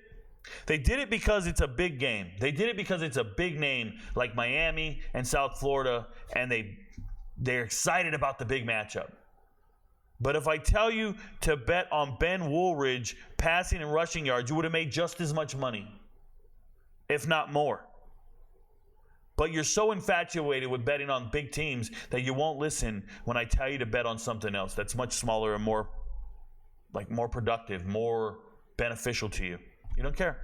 They did it because it's a big game. They did it because it's a big name like Miami and South Florida, and they're excited about the big matchup. But if I tell you to bet on Ben Woolridge passing and rushing yards, you would have made just as much money, if not more. But you're so infatuated with betting on big teams that you won't listen when I tell you to bet on something else that's much smaller and more productive, more beneficial to you. You don't care.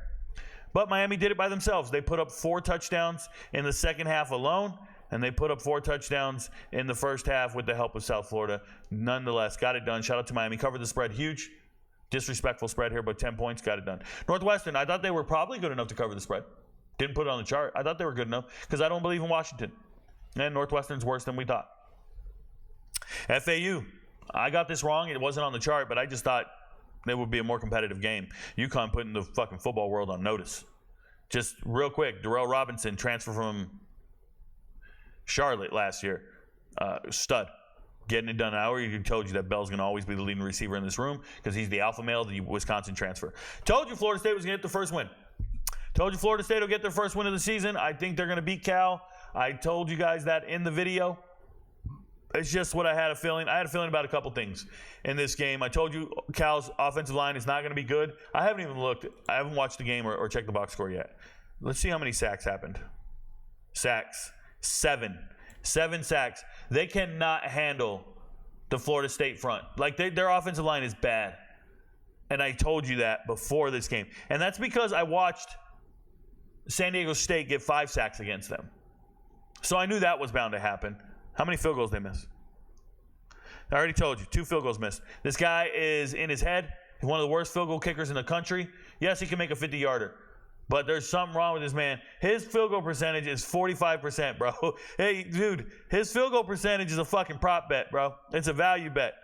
But Miami did it by themselves. They put up 4 touchdowns in the second half alone, and they put up 4 touchdowns in the first half with the help of South Florida. Nonetheless, got it done. Shout out to Miami. Covered the spread. Huge. Disrespectful spread here, but 10 points. Got it done. Northwestern, I thought they were probably good enough to cover the spread. Didn't put it on the chart. I thought they were good enough because I don't believe in Washington. And Northwestern's worse than we thought. FAU, I got this wrong. It wasn't on the chart, but I just thought it would be a more competitive game. UConn putting the fucking football world on notice. Just real quick, Darrell Robinson, transfer from Charlotte last year. Stud. Getting it done. I already told you that Bell's going to always be the leading receiver in this room because he's the alpha male, the Wisconsin transfer. Told you Florida State was going to get the first win. Told you Florida State will get their first win of the season. I think they're going to beat Cal. I told you guys that in the video. It's just what I had a feeling. I had a feeling about a couple things in this game. I told you Cal's offensive line is not going to be good. I haven't even looked. I haven't watched the game or checked the box score yet. Let's see how many sacks happened. Sacks. 7 sacks. They cannot handle the Florida State front. Like, their offensive line is bad. And I told you that before this game. And that's because I watched San Diego State get 5 sacks against them. So I knew that was bound to happen. How many field goals they miss? I already told you, 2 field goals missed. This guy is in his head. He's one of the worst field goal kickers in the country. Yes, he can make a 50-yarder. But there's something wrong with this man. His field goal percentage is 45%, bro. Hey, dude, his field goal percentage is a fucking prop bet, bro. It's a value bet.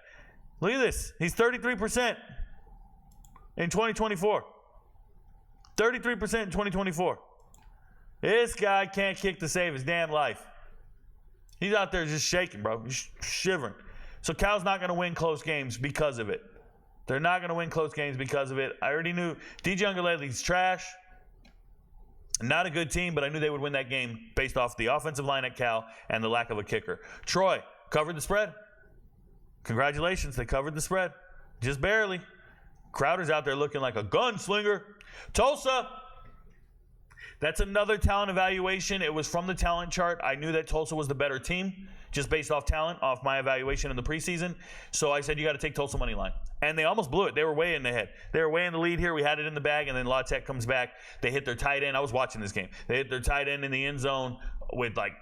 Look at this. He's 33% in 2024. 33% in 2024. This guy can't kick to save his damn life. He's out there just shaking, bro. He's shivering. So Cal's not going to win close games because of it. They're not going to win close games because of it. I already knew DJ Uiagalelei's trash. Not a good team, but I knew they would win that game based off the offensive line at Cal and the lack of a kicker. Troy covered the spread. Congratulations, they covered the spread. Just barely. Crowder's out there looking like a gunslinger. Tulsa, that's another talent evaluation. It was from the talent chart. I knew that Tulsa was the better team just based off talent, off my evaluation in the preseason. So I said, you got to take Tulsa money line. And they almost blew it. They were way in the head. They were way in the lead here. We had it in the bag, and then La Tech comes back. They hit their tight end. I was watching this game. They hit their tight end in the end zone with like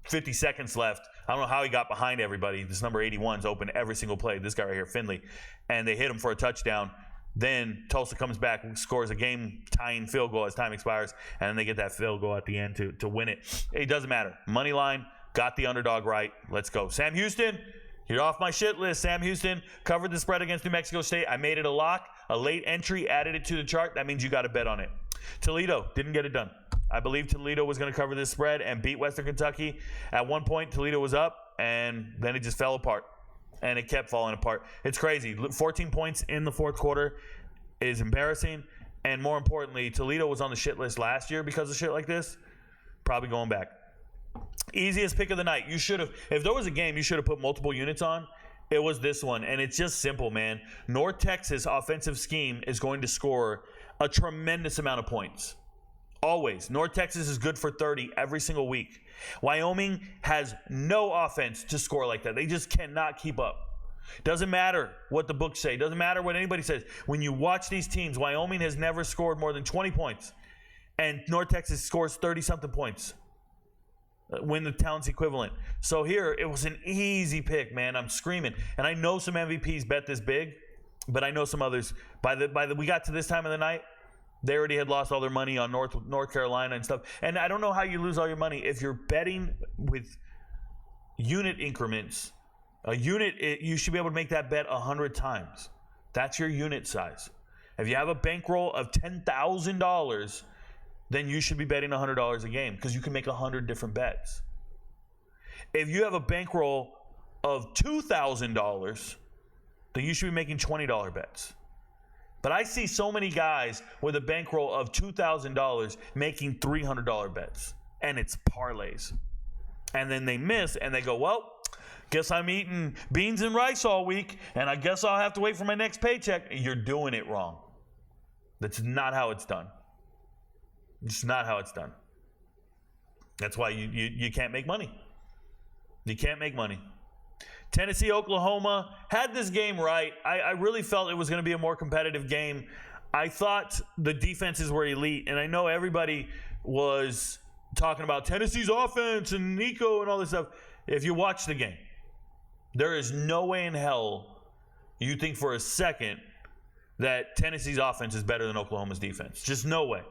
50 seconds left. I don't know how he got behind everybody. This number 81's open every single play. This guy right here, Finley. And they hit him for a touchdown. Then Tulsa comes back and scores a game-tying field goal as time expires, and then they get that field goal at the end to win it. It doesn't matter. Money line, got the underdog right. Let's go. Sam Houston, you're off my shit list. Sam Houston covered the spread against New Mexico State. I made it a lock, a late entry, added it to the chart. That means you got to bet on it. Toledo didn't get it done. I believe Toledo was going to cover this spread and beat Western Kentucky. At one point, Toledo was up, and then it just fell apart. And it kept falling apart. It's crazy. 14 points in the fourth quarter is embarrassing. And more importantly, Toledo was on the shit list last year because of shit like this. Probably going back. Easiest pick of the night. You should have, if there was a game you should have put multiple units on, it was this one. And it's just simple, man. North Texas offensive scheme is going to score a tremendous amount of points. Always. North Texas is good for 30 every single week. Wyoming has no offense to score like that. They just cannot keep up. Doesn't matter what the books say. Doesn't matter what anybody says. When you watch these teams, Wyoming has never scored more than 20 points. And North Texas scores 30-something points. Win the talent's equivalent. So here, it was an easy pick, man. I'm screaming. And I know some MVPs bet this big, but I know some others. We got to this time of the night, they already had lost all their money on North Carolina and stuff. And I don't know how you lose all your money. If you're betting with unit increments, a unit, you should be able to make that bet 100 times. That's your unit size. If you have a bankroll of $10,000, then you should be betting $100 a game because you can make 100 different bets. If you have a bankroll of $2,000, then you should be making $20 bets. But I see so many guys with a bankroll of $2,000 making $300 bets, and it's parlays. And then they miss, and they go, well, guess I'm eating beans and rice all week, and I guess I'll have to wait for my next paycheck. You're doing it wrong. That's not how it's done. It's not how it's done. That's why you can't make money. You can't make money. Tennessee, Oklahoma had this game right. I really felt it was going to be a more competitive game. I thought the defenses were elite, and I know everybody was talking about Tennessee's offense and Nico and all this stuff. If you watch the game, there is no way in hell you think for a second that Tennessee's offense is better than Oklahoma's defense. Just no way.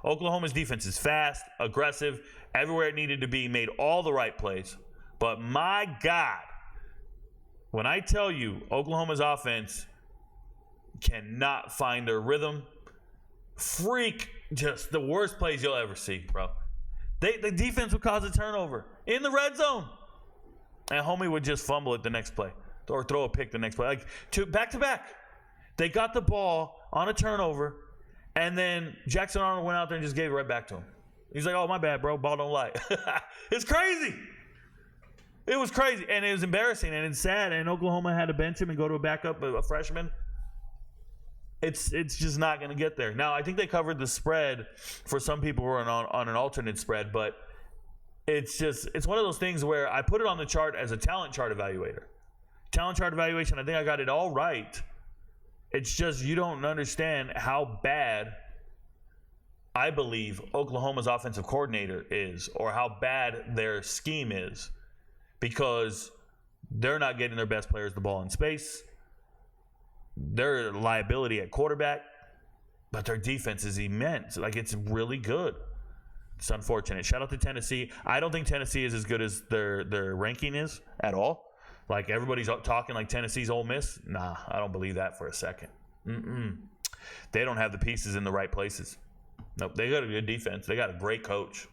Oklahoma's defense is fast, aggressive, everywhere it needed to be, made all the right plays. But my God, when I tell you Oklahoma's offense cannot find their rhythm, just the worst plays you'll ever see, bro. The defense would cause a turnover in the red zone. And homie would just fumble it the next play or throw a pick the next play. Like back to back. They got the ball on a turnover, And then Jackson Arnold went out there and just gave it right back to him. He's like, oh, my bad, bro. Ball don't lie. It's crazy. It was crazy. And it was embarrassing. And it's sad. And Oklahoma had to bench him and go to a backup, a freshman. It's just not going to get there. Now, I think they covered the spread for some people who are on an alternate spread. But it's one of those things where I put it on the chart as a talent chart evaluator. Talent chart evaluation, I think I got it all right. It's just you don't understand how bad I believe Oklahoma's offensive coordinator is, or how bad their scheme is, because they're not getting their best players the ball in space. They're a liability at quarterback, but their defense is immense. Like, it's really good. It's unfortunate. Shout out to Tennessee. I don't think Tennessee is as good as their ranking is at all. Like, everybody's talking like Tennessee's Ole Miss. Nah, I don't believe that for a second. They don't have the pieces in the right places. Nope, they got a good defense. They got a great coach.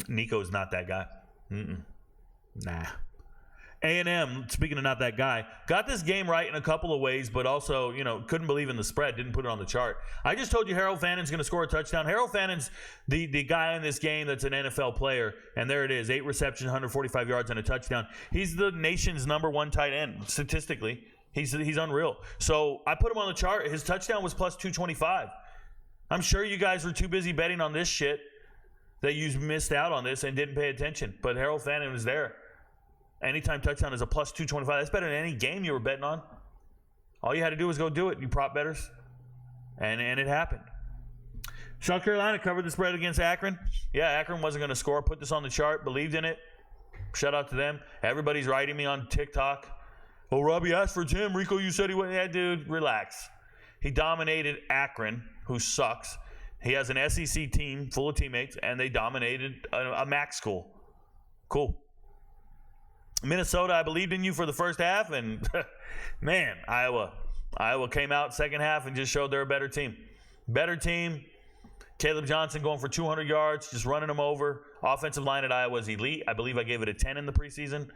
Nico's not that guy. Nah. A&M, speaking of not that guy, got this game right in a couple of ways, but also, couldn't believe in the spread, didn't put it on the chart. I just told you Harold Fannon's going to score a touchdown. Harold Fannon's the guy in this game that's an NFL player, and there it is, 8 receptions, 145 yards, and a touchdown. He's the nation's number 1 tight end, statistically. He's unreal. So I put him on the chart. His touchdown was plus 225. I'm sure you guys were too busy betting on this shit that you missed out on this and didn't pay attention. But Harold Fannin was there. Anytime touchdown is a plus 225. That's better than any game you were betting on. All you had to do was go do it, you prop bettors. And it happened. South Carolina covered the spread against Akron. Yeah, Akron wasn't going to score. Put this on the chart. Believed in it. Shout out to them. Everybody's writing me on TikTok. Oh, Robbie asked for Tim. Rico, you said he went. Yeah, dude, relax. He dominated Akron, who sucks. He has an SEC team full of teammates, and they dominated a MAC school. Cool. Minnesota, I believed in you for the first half, and man, Iowa came out second half and just showed they're a better team. Better team. Caleb Johnson going for 200 yards, just running them over. Offensive line at Iowa is elite. I believe I gave it a 10 in the preseason.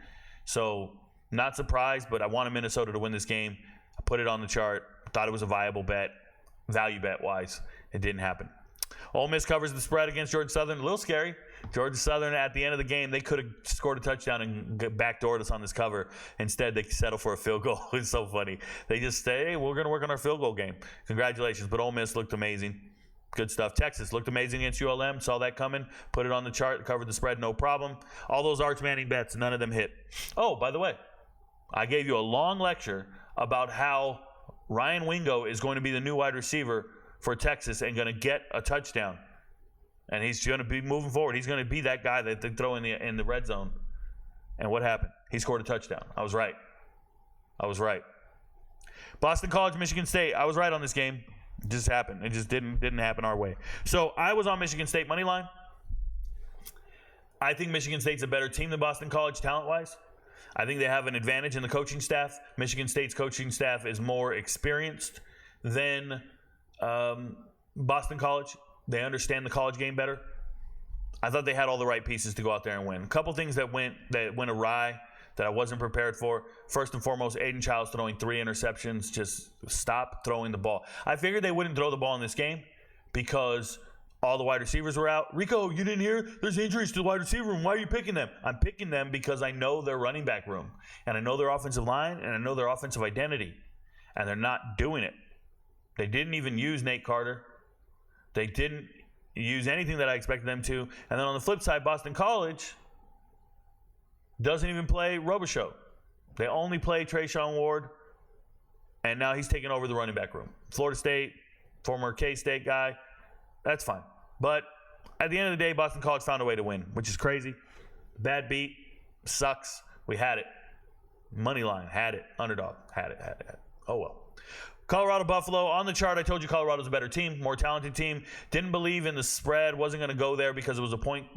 So not surprised, but I wanted Minnesota to win this game. I put it on the chart. Thought it was a viable bet, value bet-wise. It didn't happen. Ole Miss covers the spread against Georgia Southern. A little scary. Georgia Southern, at the end of the game, they could have scored a touchdown and backdoored us on this cover. Instead, they settled for a field goal. It's so funny. They just say, hey, we're going to work on our field goal game. Congratulations. But Ole Miss looked amazing. Good stuff. Texas looked amazing against ULM. Saw that coming. Put it on the chart. Covered the spread. No problem. All those Arch Manning bets, none of them hit. Oh, by the way, I gave you a long lecture about how Ryan Wingo is going to be the new wide receiver for Texas and going to get a touchdown. And he's going to be moving forward. He's going to be that guy that they throw in the red zone. And what happened? He scored a touchdown. I was right. Boston College, Michigan State. I was right on this game. It just happened. It just didn't happen our way. So I was on Michigan State money line. I think Michigan State's a better team than Boston College talent-wise. I think they have an advantage in the coaching staff. Michigan State's coaching staff is more experienced than Boston College. They understand the college game better. I thought they had all the right pieces to go out there and win. A couple things that went awry that I wasn't prepared for. First and foremost, Aiden Childs throwing 3 interceptions. Just stop throwing the ball. I figured they wouldn't throw the ball in this game because all the wide receivers were out. Rico, you didn't hear? There's injuries to the wide receiver room. Why are you picking them? I'm picking them because I know their running back room, and I know their offensive line, and I know their offensive identity, and they're not doing it. They didn't even use Nate Carter. They didn't use anything that I expected them to. And then on the flip side, Boston College doesn't even play Robichaux. They only play Trayshawn Ward, and now he's taking over the running back room. Florida State, former K-State guy, that's fine. But at the end of the day, Boston College found a way to win, which is crazy. Bad beat, sucks. We had it. Money line, had it. Underdog, had it. Oh, well. Colorado Buffalo on the chart. I told you Colorado's a better team, more talented team. Didn't believe in the spread. Wasn't going to go there because it was a coin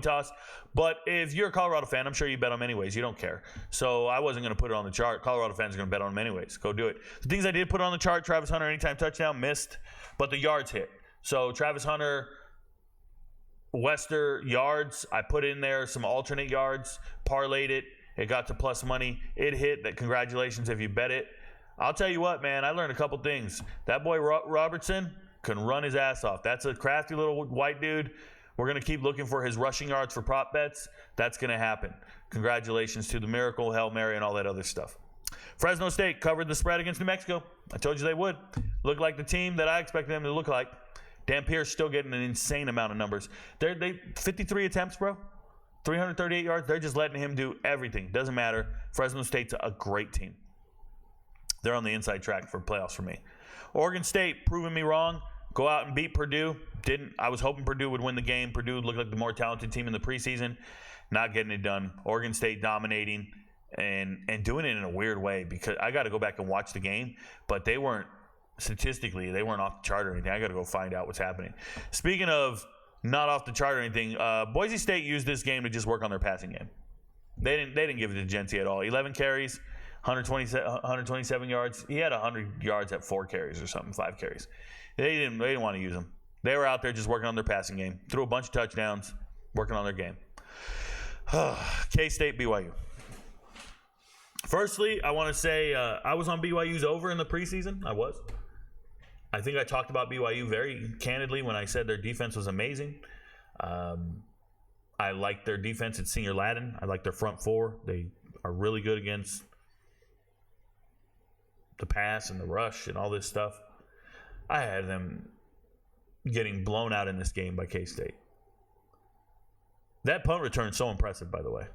toss. But if you're a Colorado fan, I'm sure you bet them anyways. You don't care. So I wasn't going to put it on the chart. Colorado fans are going to bet on them anyways. Go do it. The things I did put on the chart: Travis Hunter anytime touchdown, missed, but the yards hit. So Travis Hunter, Wester yards. I put in there some alternate yards, parlayed it. It got to plus money. It hit. That congratulations if you bet it. I'll tell you what, man, I learned a couple things. That boy Robertson can run his ass off. That's a crafty little white dude. We're going to keep looking for his rushing yards for prop bets. That's going to happen. Congratulations to the Miracle, Hail Mary, and all that other stuff. Fresno State covered the spread against New Mexico. I told you they would. Look like the team that I expected them to look like. Dan Pierce still getting an insane amount of numbers. They 53 attempts, bro. 338 yards. They're just letting him do everything. Doesn't matter. Fresno State's a great team. They're on the inside track for playoffs for me. Oregon State proving me wrong. Go out and beat Purdue. Didn't. I was hoping Purdue would win the game. Purdue looked like the more talented team in the preseason. Not getting it done. Oregon State dominating and doing it in a weird way, because I got to go back and watch the game, but they weren't statistically, they weren't off the chart or anything. I got to go find out what's happening. Speaking of not off the chart or anything, Boise State used this game to just work on their passing game. They didn't give it to Genty at all. 11 carries, 127 yards. He had 100 yards at 4 carries or something, 5 carries. They didn't want to use him. They were out there just working on their passing game. Threw a bunch of touchdowns, working on their game. K-State, BYU. Firstly, I want to say I was on BYU's over in the preseason. I was. I think I talked about BYU very candidly when I said their defense was amazing. I like their defense at Senior Latin. I like their front four. They are really good against the pass and the rush and all this stuff. I had them getting blown out in this game by K-State. That punt return is so impressive, by the way.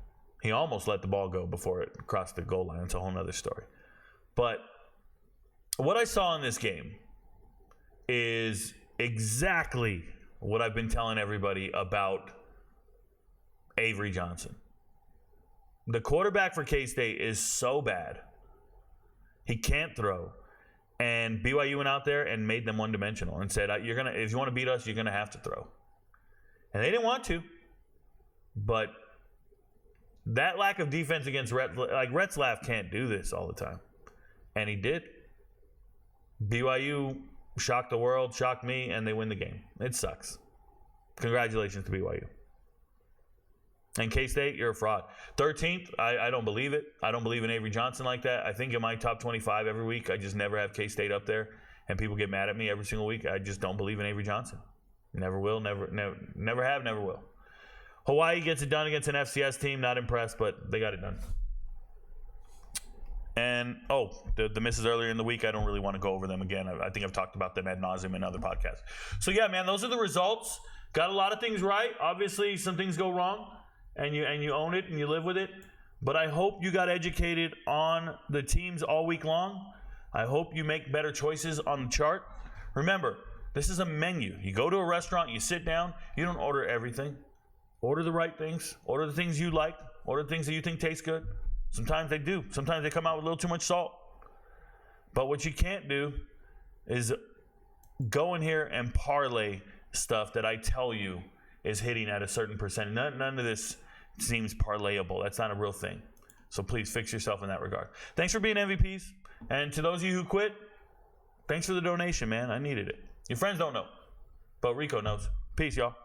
He almost let the ball go before it crossed the goal line. It's a whole other story. But what I saw in this game is exactly what I've been telling everybody about Avery Johnson. The quarterback for K-State is so bad. He can't throw. And BYU went out there and made them one-dimensional and said, if you want to beat us, you're going to have to throw. And they didn't want to. But that lack of defense against Retzlaff can't do this all the time. And he did. BYU shocked the world, shocked me, and they win the game. It sucks. Congratulations to BYU. And K-State, you're a fraud. 13th, I don't believe it. I don't believe in Avery Johnson like that. I think in my top 25 every week, I just never have K-State up there. And people get mad at me every single week. I just don't believe in Avery Johnson. Never will, never have, never will. Hawaii gets it done against an FCS team. Not impressed, but they got it done. And, the misses earlier in the week, I don't really want to go over them again. I think I've talked about them ad nauseum in other podcasts. So, yeah, man, those are the results. Got a lot of things right. Obviously, some things go wrong, and you own it and you live with it. But I hope you got educated on the teams all week long. I hope you make better choices on the chart. Remember, this is a menu. You go to a restaurant, you sit down, you don't order everything. Order the right things. Order the things you like. Order the things that you think taste good. Sometimes they do. Sometimes they come out with a little too much salt. But what you can't do is go in here and parlay stuff that I tell you is hitting at a certain percentage. None of this seems parlayable. That's not a real thing. So please fix yourself in that regard. Thanks for being MVPs. And to those of you who quit, thanks for the donation, man. I needed it. Your friends don't know, but Rico knows. Peace, y'all.